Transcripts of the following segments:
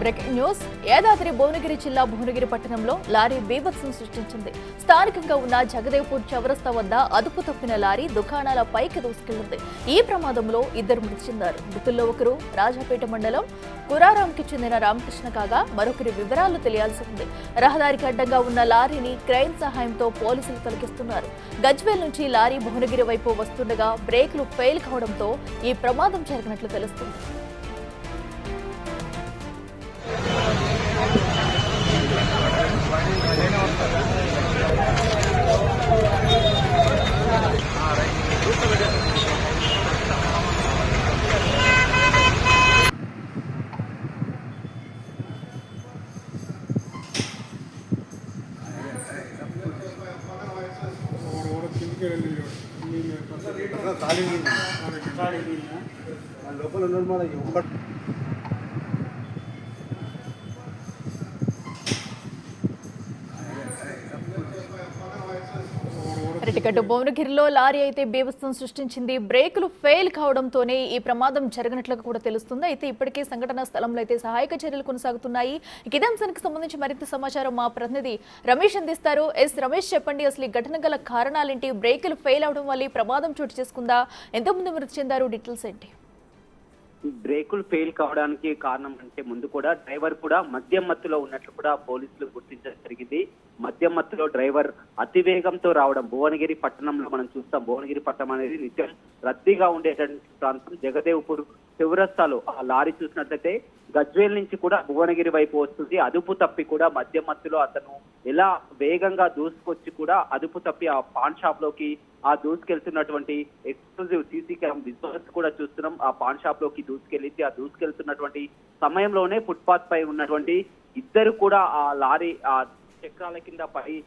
Breaking news. Yadadri Bhuvanagiri జిల్లా భువనగిరి పట్టణంలో lorry బీభత్సం సృష్టించింది. స్థానికంగా ఉన్న జగదేవ్పూర్ చౌరస్తా వద్ద అదుపు తప్పిన లారీ దుకాణాల పైకి దూసుకెళ్లింది. ఈ ప్రమాదంలో ఇద్దరు మృతి చెందారు. మృతుల్లో ఒకరు రాజాపేట మండలం కురారాంకి చెందిన రామకృష్ణ కాగా మరొకరి వివరాలు తెలియాల్సి ఉంది. రహదారికి అడ్డంగా ఉన్న లారీని క్రెయిన్ సహాయంతో పోలీసులు తొలగిస్తున్నారు. గజ్వేల్ నుంచి లారీ భువనగిరి వైపు వస్తుండగా బ్రేకులు ఫెయిల్ కావడంతో ఈ ప్రమాదం జరిగినట్లు తెలుస్తుంది. లోపల ఉన్నాడు మన అరటిగడ్డ భువనగిరిలో లారీ అయితే బీభత్సం సృష్టించింది. బ్రేకులు ఫెయిల్ కావడంతోనే ఈ ప్రమాదం జరిగినట్లుగా కూడా తెలుస్తుంది. అయితే ఇప్పటికే సంఘటనా స్థలంలో అయితే సహాయక చర్యలు కొనసాగుతున్నాయి. ఇదే అంశానికి సంబంధించి మరింత సమాచారం మా ప్రతినిధి రమేష్ అందిస్తారు. రమేష్, చెప్పండి, అసలు ఈ ఘటన గల కారణాలేంటి? బ్రేకులు ఫెయిల్ అవడం వల్ల ఈ ప్రమాదం చోటు చేసుకుందా? ఎంతమంది మృతి చెందారు? డీటెయిల్స్ ఏంటి? బ్రేకులు ఫెయిల్ కావడానికి కారణం అంటే ముందు కూడా డ్రైవర్ కూడా మద్యం మత్తులో ఉన్నట్లు కూడా పోలీసులు గుర్తించడం జరిగింది. మద్యం మత్తులో డ్రైవర్ అతివేగంతో రావడం. భువనగిరి పట్టణంలో మనం చూస్తాం. భువనగిరి పట్టణం అనేది నిత్యం రద్దీగా ఉండేటువంటి ప్రాంతం. జగదేవ్పూర్ చౌరస్తాలో ఆ లారీ చూసినట్లయితే గజ్వేల్ నుంచి కూడా భువనగిరి వైపు వస్తుంది. అదుపు తప్పి కూడా మద్యం మత్తులో అతను ఎలా వేగంగా దూసుకొచ్చి కూడా అదుపు తప్పి ఆ పాన్ షాప్ లోకి ఆ దూసుకెళ్తున్నటువంటి ఎక్స్క్లూజివ్ సీసీ కెమెరా విజువల్స్ కూడా చూస్తున్నాం. ఆ పాన్ షాప్ లోకి దూసుకెళ్లింది. ఆ దూసుకెళ్తున్నటువంటి సమయంలోనే ఫుట్పాత్ పై ఉన్నటువంటి ఇద్దరు కూడా ఆ లారీ ఆ చక్రాల కింద పడి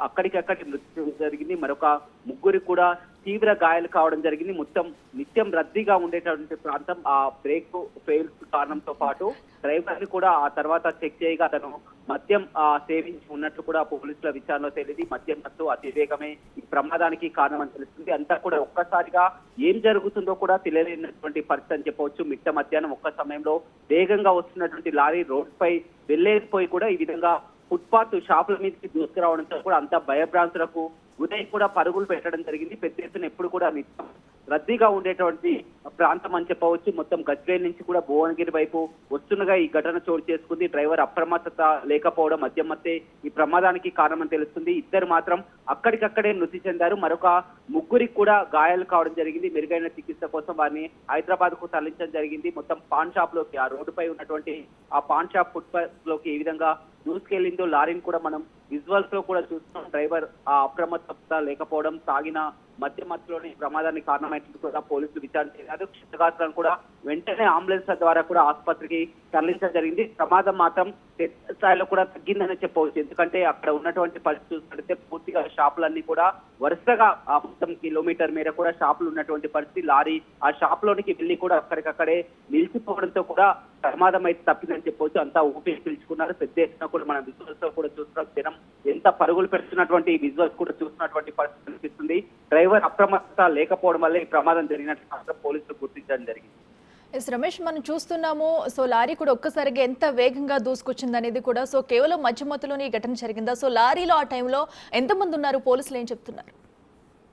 అక్కడికక్కడి మృతి జరిగింది. మరొక ముగ్గురు కూడా తీవ్ర గాయాలు కావడం జరిగింది. మొత్తం నిత్యం రద్దీగా ఉండేటువంటి ప్రాంతం. ఆ బ్రేక్ ఫెయిల్ కారణంతో పాటు డ్రైవర్ ని కూడా ఆ తర్వాత చెక్ చేయగా అతను మద్యం సేవించి ఉన్నట్లు కూడా పోలీసుల విచారణలో తేలింది. మద్యం మత్తు అతివేగమే ఈ ప్రమాదానికి కారణమని తెలుస్తుంది. అంతా కూడా ఒక్కసారిగా ఏం జరుగుతుందో కూడా తెలియలేనటువంటి పరిస్థితి అని చెప్పవచ్చు. మిట్ట మధ్యాహ్నం ఒక్క సమయంలో వేగంగా వస్తున్నటువంటి లారీ రోడ్డుపై వెళ్లేకపోయి కూడా ఈ విధంగా ఫుట్పాత్ షాపుల మీదకి దూసుకురావడంతో కూడా అంతా భయభ్రాంతులకు ఉదయం కూడా పరుగులు పెట్టడం జరిగింది. పెద్ద ఎత్తున ఎప్పుడు కూడా నిత్యం రద్దీగా ఉండేటువంటి ప్రాంతం అని చెప్పవచ్చు. మొత్తం గజ్వేల్ నుంచి కూడా భువనగిరి వైపు వస్తుండగా ఈ ఘటన చోటు చేసుకుంది. డ్రైవర్ అప్రమత్తత లేకపోవడం మద్యం మత్తే ఈ ప్రమాదానికి కారణమని తెలుస్తుంది. ఇద్దరు మాత్రం అక్కడికక్కడే మృతి చెందారు. మరొక ముగ్గురికి కూడా గాయాలు కావడం జరిగింది. మెరుగైన చికిత్స కోసం వారిని హైదరాబాద్ కు తరలించడం జరిగింది. మొత్తం పాన్ షాప్ లోకి ఆ రోడ్డుపై ఉన్నటువంటి ఆ పాన్ షాప్ ఫుట్పాత్ లోకి ఏ విధంగా దూసుకెళ్లిందో లారీని కూడా మనం విజువల్స్ లో కూడా చూస్తున్నాం. డ్రైవర్ ఆ అప్రమత్తత లేకపోవడం, తాగిన మధ్య మధ్యలోనే ప్రమాదానికి కారణమైనట్టు కూడా పోలీసులు విచారణ చేశారు. క్షతగాత్రులను కూడా వెంటనే అంబులెన్స్ ద్వారా కూడా ఆసుపత్రికి తరలించడం జరిగింది. ప్రమాదం మాత్రం స్థాయిలో కూడా తగ్గిందని చెప్పవచ్చు. ఎందుకంటే అక్కడ ఉన్నటువంటి పరిస్థితి చూసినట్లయితే పూర్తిగా షాపులన్నీ కూడా వరుసగా మొత్తం కిలోమీటర్ మేర కూడా షాపులు ఉన్నటువంటి పరిస్థితి. లారీ ఆ షాప్ లోనికి వెళ్ళి కూడా అక్కడికక్కడే నిలిచిపోవడంతో కూడా ప్రమాదం అయితే తప్పిందని చెప్పవచ్చు. అంతా ఊపిరి పీల్చుకున్నారు. పెద్ద ఎత్తున కూడా మనం విజువల్స్ లో కూడా చూస్తున్నాం. జనం ఎంత పరుగులు పెడుతున్నటువంటి విజువల్స్ కూడా చూస్తున్నటువంటి పరిస్థితి కనిపిస్తుంది. డ్రైవర్ అప్రమత్తత లేకపోవడం వల్ల ఈ ప్రమాదం జరిగినట్లు మాత్రం పోలీసులు గుర్తించడం జరిగింది. రమేష్, మనం చూస్తున్నాము. లారీ కూడా ఒక్కసారిగా ఎంత వేగంగా దూసుకొచ్చింది అనేది కూడా. కేవలం మధ్య మధ్యలోనే ఈ ఘటన జరిగిందా? లారీలో ఆ టైంలో ఎంతమంది ఉన్నారు? పోలీసులు ఏం చెప్తున్నారు?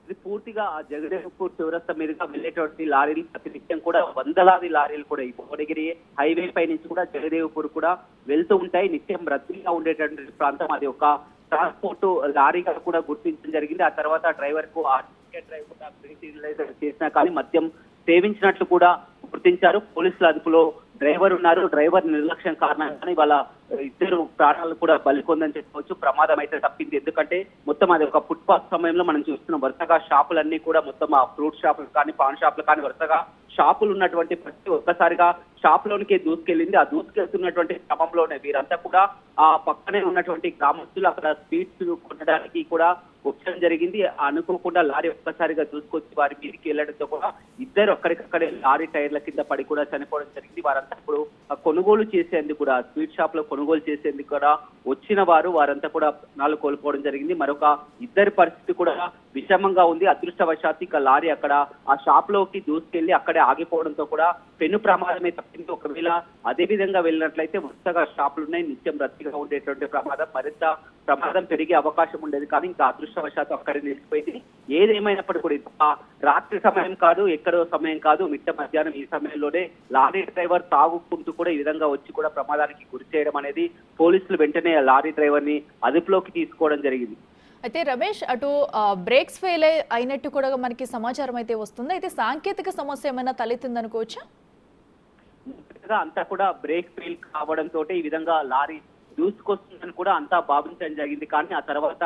ఇది పూర్తిగా ఆ జగదేవ్పూర్ చౌరస్తా మీదుగా వెళ్ళేటువంటి లారీలు ప్రతినిత్యం కూడా వందలాది లారీలు కూడా ఈ భువనగిరి హైవే పై నుంచి కూడా జగదేవ్పూర్ కూడా వెళ్తూ ఉంటాయి. నిత్యం రద్దీగా ఉండేటువంటి ప్రాంతం. అది ఒక ట్రాన్స్పోర్ట్ లారీగా కూడా గుర్తించడం జరిగింది. ఆ తర్వాత డ్రైవర్ కు ఆ టికెట్ డ్రైవ్ కూడా చేసినా కానీ మద్యం సేవించినట్లు కూడా గుర్తించారు. పోలీసుల అదుపులో డ్రైవర్ ఉన్నారు. డ్రైవర్ నిర్లక్ష్యం కారణంగానే వాళ్ళ ఇద్దరు ప్రాణాలు కూడా బలికొందని చెప్పవచ్చు. ప్రమాదం అయితే తప్పింది. ఎందుకంటే మొత్తం అది ఒక ఫుట్పాత్ సమయంలో మనం చూస్తున్నాం. వరుసగా షాపులన్నీ కూడా మొత్తం ఆ ఫ్రూట్ షాపులు కానీ పాన్ షాపులు కానీ వరుసగా షాపులు ఉన్నటువంటి పరిస్థితి. ఒక్కసారిగా షాప్ లోనికి దూసుకెళ్లింది. ఆ దూసుకెళ్తున్నటువంటి క్రమంలోనే వీరంతా కూడా ఆ పక్కనే ఉన్నటువంటి గ్రామస్తులు అక్కడ స్వీట్స్ కొనడానికి కూడా వచ్చడం జరిగింది. అనుకోకుండా లారీ ఒక్కసారిగా దూసుకొచ్చి వారి మీదకి వెళ్లడంతో కూడా ఇద్దరు అక్కడికక్కడే లారీ టైర్ల కింద పడి కూడా చనిపోవడం జరిగింది. వారంతా ఇప్పుడు కొనుగోలు చేసేందుకు కూడా స్వీట్ షాప్ లో కొనుగోలు చేసేందుకు కూడా వచ్చిన వారంతా కూడా ప్రాణాలు కోల్పోవడం జరిగింది. మరొక ఇద్దరి పరిస్థితి కూడా విషమంగా ఉంది. అదృష్టవశాత్తు ఇక లారీ అక్కడ ఆ షాప్ లోకి దూసుకెళ్లి అక్కడే ఆగిపోవడంతో కూడా పెను ప్రమాదమే తప్పింది. ఒకవేళ అదే విధంగా వెళ్ళినట్లయితే వరుసగా షాపులు ఉన్నాయి, నిత్యం రద్దీగా ఉండేటువంటి ప్రమాదం, మరింత ప్రమాదం పెరిగే అవకాశం ఉండేది. కానీ ఇంకా అదృష్టవశాత్తు అక్కడే నిలిచిపోయింది. ఏదేమైనప్పటికీ కూడా ఇది రాత్రి సమయం కాదు, ఎక్కడో సమయం కాదు, మిట్ట మధ్యాహ్నం ఈ సమయంలోనే లారీ డ్రైవర్ తాగుకుంటూ కూడా ఈ విధంగా వచ్చి కూడా ప్రమాదానికి గురి చేయడం అనేది పోలీసులు వెంటనే లారీ డ్రైవర్ ని అదుపులోకి తీసుకోవడం జరిగింది. అయితే రమేష్, అటు బ్రేక్స్ ఫెయిల్ అయినట్టు కూడా మనకి సమాచారం అయితే వస్తుంది. అయితే సాంకేతిక సమస్య ఏమైనా తలెత్తిందనుకోవచ్చా? అంతా కూడా బ్రేక్ ఫెయిల్ కావడంతో ఈ విధంగా లారీ దూసుకొస్తుందని కూడా అంతా భావించడం జరిగింది. కానీ ఆ తర్వాత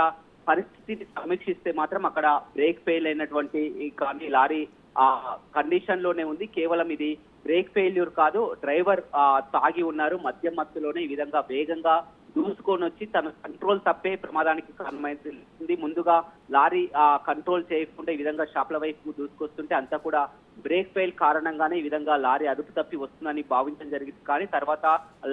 పరిస్థితిని సమీక్షిస్తే మాత్రం అక్కడ బ్రేక్ ఫెయిల్ అయినటువంటి కానీ లారీ ఆ కండిషన్ లోనే ఉంది. కేవలం ఇది బ్రేక్ ఫెయిల్యూర్ కాదు, డ్రైవర్ తాగి ఉన్నారు, మద్యం మత్తులోనే ఈ విధంగా వేగంగా దూసుకొని వచ్చి తన కంట్రోల్ తప్పే ప్రమాదానికి కారణమైంది. ముందుగా లారీ కంట్రోల్ చేయకుండా ఈ విధంగా షాప్ల వైపు దూసుకొస్తుంటే అంతా కూడా బ్రేక్ ఫెయిల్ కారణంగానే ఈ విధంగా లారీ అదుపు తప్పి వస్తుందని భావించడం జరిగింది. కానీ తర్వాత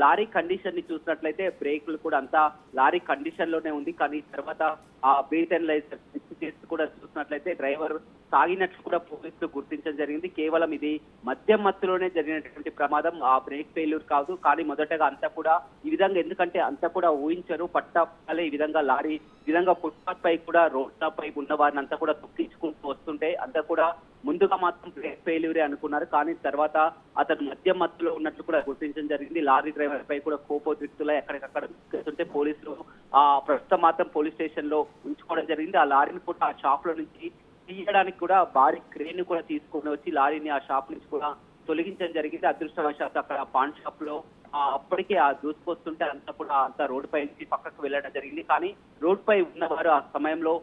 లారీ కండిషన్ ని చూసినట్లయితే బ్రేక్లు కూడా అంతా లారీ కండిషన్ లోనే ఉంది. కానీ తర్వాత ఆ బ్రేక్ అనలైజర్ చేసి కూడా చూసినట్లయితే డ్రైవర్ తాగినట్లు కూడా పోలీసులు గుర్తించడం జరిగింది. కేవలం ఇది మద్యం మత్తులోనే జరిగినటువంటి ప్రమాదం, ఆ బ్రేక్ ఫెయిల్యూర్ కాదు. కానీ మొదటగా అంతా కూడా ఈ విధంగా, ఎందుకంటే అంతా కూడా ఊహించరు, పట్టాలే ఈ విధంగా లారీ ఈ విధంగా ఫుట్పాత్ పై కూడా రోడ్ల పై ఉన్న వారిని అంతా కూడా తొక్కించుకుంటూ వస్తుంటే అంతా కూడా ముందుగా మాత్రం బ్రేక్ ఫెయిల్యూరే అనుకున్నారు. కానీ తర్వాత అతను మద్యం మత్తులో ఉన్నట్లు కూడా గుర్తించడం జరిగింది. లారీ డ్రైవర్ పై కూడా కోపోద్రిక్తులై ఎక్కడికక్కడ తీసుకెళ్తుంటే పోలీసులు ప్రస్తుతం మాత్రం పోలీస్ స్టేషన్ లో ఉంచుకోవడం జరిగింది. ఆ లారీని కూడా ఆ షాప్ లో నుంచి తీయడానికి కూడా భారీ క్రేన్ కూడా తీసుకొని వచ్చి లారీని ఆ షాప్ నుంచి కూడా తొలగించడం జరిగింది. అదృష్టవశాత్తు అక్కడ పాన్ షాప్ లో అప్పటికే దూసుకొస్తుంటే అంతా రోడ్డు పై నుంచి పక్కకు వెళ్ళడం జరిగింది. కానీ రోడ్ పై ఉన్నవారు ఆ సమయంలో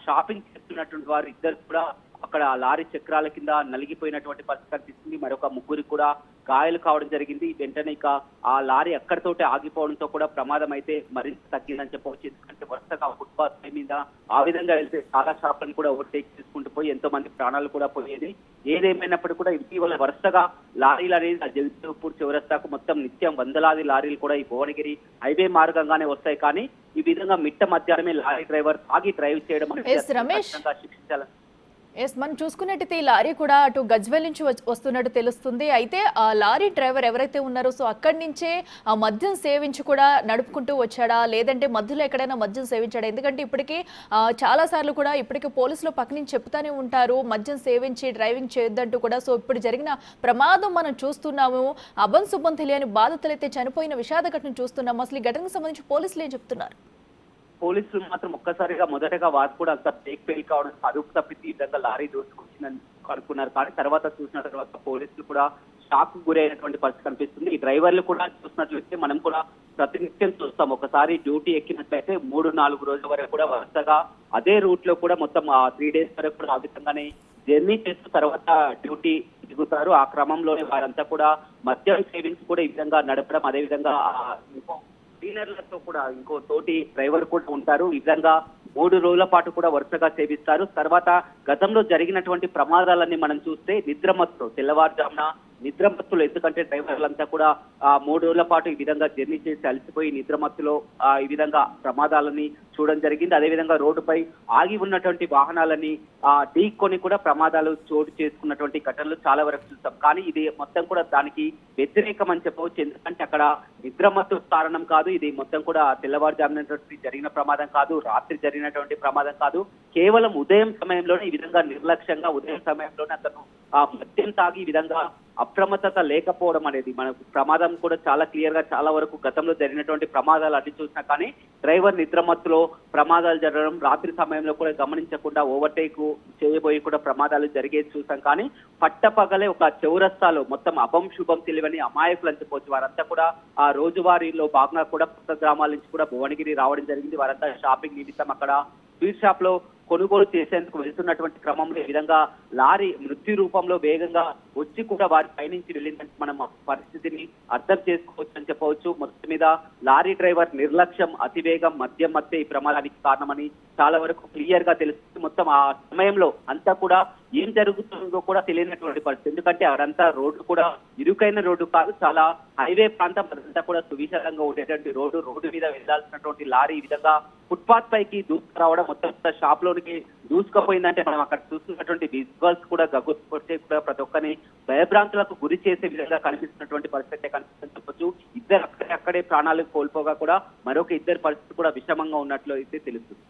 షాపింగ్ చేస్తున్నటువంటి వారు ఇద్దరు కూడా అక్కడ లారీ చక్రాల కింద నలిగిపోయినటువంటి పరిస్థితి కనిపిస్తుంది. మరొక ముగ్గురికి కూడా గాయాలు కావడం జరిగింది. వెంటనే ఇక ఆ లారీ అక్కడితోటే ఆగిపోవడంతో కూడా ప్రమాదం అయితే మరింత తగ్గిందని చెప్పవచ్చు. ఎందుకంటే వరుసగా ఫుట్పాత్ పై మీద ఆ విధంగా వెళ్తే చాలా షాపులను కూడా ఓవర్టేక్ చేసుకుంటూ పోయి ఎంతో మంది ప్రాణాలు కూడా పోయేది. ఏదేమైనప్పటికీ కూడా ఇటీవల వరుసగా లారీలు అనేది జగదేవ్పూర్ చౌరస్తాకు మొత్తం నిత్యం వందలాది లారీలు కూడా ఈ భువనగిరి హైవే మార్గంగానే వస్తాయి. కానీ ఈ విధంగా మిట్ట మధ్యాహ్నమే లారీ డ్రైవర్ తాగి డ్రైవ్ చేయడం అనేది శిక్షించాలని మనం చూసుకున్నట్టయితే ఈ లారీ కూడా అటు గజ్వేల్ నుంచి వస్తున్నట్టు తెలుస్తుంది. అయితే ఆ లారీ డ్రైవర్ ఎవరైతే ఉన్నారో సో అక్కడి నుంచే ఆ మద్యం సేవించి కూడా నడుపుకుంటూ వచ్చాడా, లేదంటే మధ్యలో ఎక్కడైనా మద్యం సేవించాడా? ఎందుకంటే ఇప్పటికీ చాలా సార్లు కూడా ఇప్పటికీ పోలీసులు పక్క నుంచి చెప్తానే ఉంటారు మద్యం సేవించి డ్రైవింగ్ చేయొద్దంటూ కూడా. సో ఇప్పుడు జరిగిన ప్రమాదం మనం చూస్తున్నాము. అభం శుభం తెలియని బాధితులు అయితే చనిపోయిన విషాద ఘటన చూస్తున్నాము. అసలు ఈ ఘటనకు సంబంధించి పోలీసులు ఏం చెప్తున్నారు? పోలీసులు మాత్రం ఒక్కసారిగా మొదటగా వారు కూడా అంత బ్రేక్ ఫెయిల్ కావడం, అదుపు తప్పితే ఈ విధంగా లారీ దూసుకొచ్చిందని అనుకున్నారు. కానీ తర్వాత చూసిన తర్వాత పోలీసులు కూడా షాక్ గురైనటువంటి పరిస్థితి కనిపిస్తుంది. ఈ డ్రైవర్లు కూడా చూసినట్లయితే మనం కూడా ప్రతినిత్యం చూస్తాం, ఒకసారి డ్యూటీ ఎక్కినట్లయితే 3-4 రోజుల వరకు కూడా వరుసగా అదే రూట్ లో కూడా మొత్తం 3 days వరకు కూడా ఆ విధంగానే జర్నీ చేస్తూ తర్వాత డ్యూటీ దిగుతారు. ఆ క్రమంలోనే వారంతా కూడా మద్యం సేవింగ్స్ కూడా ఈ విధంగా నడపడం, అదే విధంగా క్లీనర్లతో కూడా ఇంకో తోటి డ్రైవర్ కూడా ఉంటారు. ఈ విధంగా 3 రోజుల పాటు కూడా వరుసగా సేవిస్తారు. తర్వాత గతంలో జరిగినటువంటి ప్రమాదాలన్నీ మనం చూస్తే నిద్రమత్తులు, తెల్లవారుజామున నిద్రమత్తులు, ఎందుకంటే డ్రైవర్లంతా కూడా 3 రోజుల పాటు ఈ విధంగా జర్నీ చేసి అలసిపోయి నిద్రమత్తులో ఈ విధంగా ప్రమాదాలని చూడడం జరిగింది. అదేవిధంగా రోడ్డుపై ఆగి ఉన్నటువంటి వాహనాలని ఢీకొని కూడా ప్రమాదాలు చోటు చేసుకున్నటువంటి ఘటనలు చాలా వరకు చూస్తాం. కానీ ఇది మొత్తం కూడా దానికి వ్యతిరేకం అని చెప్పవచ్చు. ఎందుకంటే అక్కడ నిద్రమత్తు కారణం కాదు, ఇది మొత్తం కూడా తెల్లవారుజామున జరిగిన ప్రమాదం కాదు, రాత్రి జరిగినటువంటి ప్రమాదం కాదు. కేవలం ఉదయం సమయంలోనే ఈ విధంగా నిర్లక్ష్యంగా ఉదయం సమయంలోనే అతను మద్యం తాగి ఈ విధంగా అప్రమత్తత లేకపోవడం అనేది మనకు ప్రమాదం కూడా చాలా క్లియర్ గా చాలా వరకు గతంలో జరిగినటువంటి ప్రమాదాలు అన్ని చూసినా కానీ డ్రైవర్ నిద్రమత్తులో ప్రమాదాలు జరగడం, రాత్రి సమయంలో కూడా గమనించకుండా ఓవర్టేక్ చేయబోయి కూడా ప్రమాదాలు జరిగేది చూసాం. కానీ పట్టపగలే ఒక చౌరస్తాలో మొత్తం అభం శుభం తెలియని అమాయకులు అని చెప్పవచ్చు. వారంతా కూడా ఆ రోజువారీలో భాగంగా కూడా పక్క గ్రామాల నుంచి కూడా భువనగిరి రావడం జరిగింది. వారంతా షాపింగ్ నిమిత్తం అక్కడ స్వీట్ షాప్ లో కొనుగోలు చేసేందుకు వెళ్తున్నటువంటి క్రమంలో ఈ విధంగా లారీ మృత్యు రూపంలో వేగంగా వచ్చి కూడా వారి పైనుంచి వెళ్ళిందంటే మనం పరిస్థితిని అర్థం చేసుకోవచ్చు అని చెప్పవచ్చు. మొత్తం మీద లారీ డ్రైవర్ నిర్లక్ష్యం, అతివేగం, మద్యం మధ్య ఈ ప్రమాదానికి కారణమని చాలా వరకు క్లియర్ గా తెలుస్తుంది. మొత్తం ఆ సమయంలో అంతా కూడా ఏం జరుగుతుందో కూడా తెలియనటువంటి పరిస్థితి. ఎందుకంటే అదంతా రోడ్డు కూడా ఇరుకైన రోడ్డు కాదు, చాలా హైవే ప్రాంతం, అదంతా కూడా సువిశాలంగా ఉండేటువంటి రోడ్డు మీద వెళ్లాల్సినటువంటి లారీ ఈ విధంగా ఫుట్పాత్ పైకి దూసుకురావడం, మొత్తం షాప్ లోనికి దూసుకుపోయిందంటే మనం అక్కడ చూస్తున్నటువంటి విజువల్స్ కూడా గగుర్పొచ్చే కూడా ప్రతి ఒక్కరిని భయభ్రాంతులకు గురి చేసే విధంగా కనిపిస్తున్నటువంటి పరిస్థితి కనిపిస్తుందని చెప్పొచ్చు. ఇద్దరు అక్కడే ప్రాణాలు కోల్పోగా కూడా మరొక ఇద్దరు పరిస్థితి కూడా విషమంగా ఉన్నట్లు అయితే తెలుస్తుంది.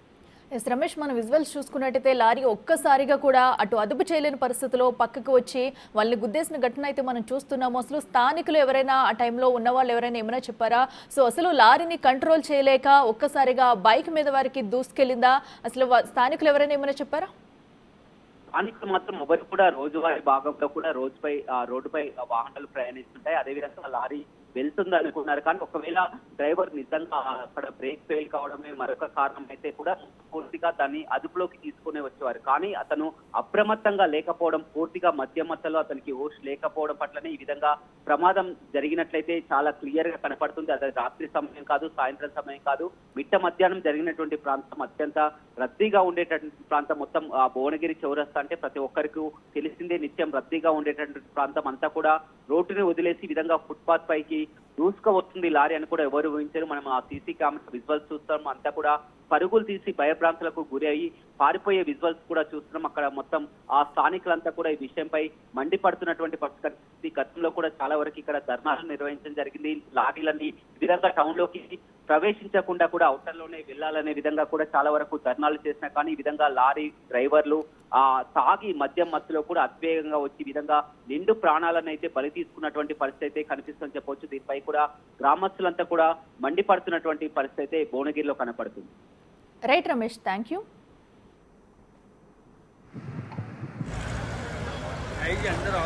ఎస్ రమేష్, మనం విజువల్స్ చూసుకున్నట్టయితే లారీ ఒక్కసారిగా కూడా అటు అదుపు చేయలేని పరిస్థితిలో పక్కకు వచ్చి వాళ్ళని గుద్దేసిన ఘటన అయితే మనం చూస్తున్నాము. అసలు స్థానికులు ఎవరైనా ఆ టైంలో ఉన్న వాళ్ళు ఎవరైనా ఏమైనా చెప్పారా? సో అసలు లారీని కంట్రోల్ చేయలేక ఒక్కసారిగా బైక్ మీద వారికి దూసుకెళ్ళిందా? అసలు స్థానికులు ఎవరైనా ఏమైనా చెప్పారా? స్థానికులు మాత్రం ఎవరు కూడా రోజువారీ భాగంలో కూడా రోడ్డుపై వాహనాలు ప్రయాణిస్తుంటాయి. అదేవిధంగా లారీ వెళ్తుంది అనుకున్నారు. కానీ ఒకవేళ డ్రైవర్ నిజంగా అక్కడ బ్రేక్ ఫెయిల్ కావడమే మరొక కారణం అయితే కూడా పూర్తిగా దాన్ని అదుపులోకి తీసుకునే వచ్చేవారు. కానీ అతను అప్రమత్తంగా లేకపోవడం, పూర్తిగా మధ్యలో అతనికి హోష్ లేకపోవడం పట్లనే ఈ విధంగా ప్రమాదం జరిగినట్లయితే చాలా క్లియర్ గా కనపడుతుంది. అది రాత్రి సమయం కాదు, సాయంత్రం సమయం కాదు, మిట్ట మధ్యాహ్నం జరిగినటువంటి ప్రాంతం, అత్యంత రద్దీగా ఉండేటటువంటి ప్రాంతం. మొత్తం ఆ భువనగిరి చౌరస్తా అంటే ప్రతి ఒక్కరికి తెలిసిందే, నిత్యం రద్దీగా ఉండేటటువంటి ప్రాంతం అంతా కూడా రోడ్డుని వదిలేసి ఈ విధంగా ఫుట్పాత్ పైకి దూసుకు వస్తుంది లారీ అని కూడా ఎవరు ఊహించారు. మనం ఆ సీసీ కెమెరా విజువల్స్ చూస్తాం, అంతా కూడా పరుగులు తీసి భయభ్రాంతులకు గురి అయ్యి పారిపోయే విజువల్స్ కూడా చూస్తున్నాం. అక్కడ మొత్తం ఆ స్థానికులంతా కూడా ఈ విషయంపై మండిపడుతున్నటువంటి పరిస్థితి. గతంలో కూడా చాలా వరకు ఇక్కడ ధర్నాలు నిర్వహించడం జరిగింది. లారీలన్నీ ఈ విధంగా టౌన్ లోకి ప్రవేశించకుండా కూడా అవుటర్ లోనే వెళ్లాలనే విధంగా కూడా చాలా వరకు ధర్నాలు చేసినా కానీ ఈ విధంగా లారీ డ్రైవర్లు తాగి మద్యం మత్తులో కూడా అతివేగంగా వచ్చి ఈ విధంగా నిండు ప్రాణాలను అయితే బలి తీసుకున్నటువంటి పరిస్థితి అయితే కనిపిస్తుందని చెప్పొచ్చు. దీనిపై కూడా గ్రామస్తులంతా కూడా మండిపడుతున్నటువంటి పరిస్థితి అయితే భువనగిరిలో కనపడుతుంది. Right Ramesh, thank you. అందరూ